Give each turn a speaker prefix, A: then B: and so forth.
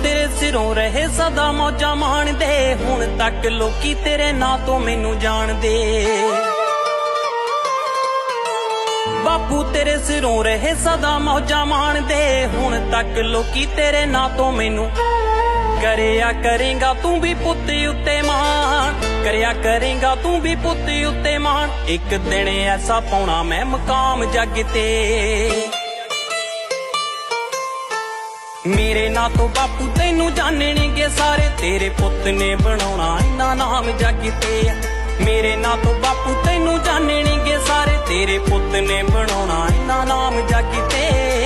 A: ਤੇਰੇ ਸਿਰੋਂ ਰਹੇ ਸਦਾ ਮੌਜਾਂ ਮਾਣਦੇ, ਹੁਣ ਤੱਕ ਲੋਕੀ ਤੇਰੇ ਨਾਂ ਤੋਂ ਮੈਨੂੰ ਜਾਣਦੇ। ਬਾਪੂ ਤੇਰੇ ਸਿਰੋਂ ਰਹੇ ਸਦਾ ਮੌਜਾਂ ਮਾਣਦੇ, ਹੁਣ ਤੱਕ ਲੋਕੀ ਤੇਰੇ ਨਾਂ ਤੋਂ ਮੈਨੂੰ। ਕਰਿਆ ਕਰੇਗਾ ਤੂੰ ਵੀ ਪੁੱਤ ਉੱਤੇ ਮਾਣ, ਕਰਿਆ ਕਰੇਗਾ ਤੂੰ ਵੀ ਪੁੱਤ ਉੱਤੇ ਮਾਣ। ਇੱਕ ਦਿਨ ਐਸਾ ਪਾਉਣਾ ਮੈਂ ਮਕਾਮ ਜੱਗ ਤੇ। ਮੇਰੇ ਨਾਂ ਤੋਂ ਬਾਪੂ ਤੈਨੂੰ ਜਾਣਨਗੇ ਸਾਰੇ, ਤੇਰੇ ਪੁੱਤ ਨੇ ਬਣਾਉਣਾ ਇੰਨਾ ਨਾਮ ਜੱਗ ਤੇ। ਮੇਰੇ ਨਾਂ ਤੋਂ ਬਾਪੂ ਤੈਨੂੰ ਜਾਣਨਗੇ ਸਾਰੇ, ਤੇਰੇ ਪੁੱਤ ਨੇ ਬਣਾਉਣਾ ਇੰਨਾ ਨਾਮ ਜੱਗ ਤੇ।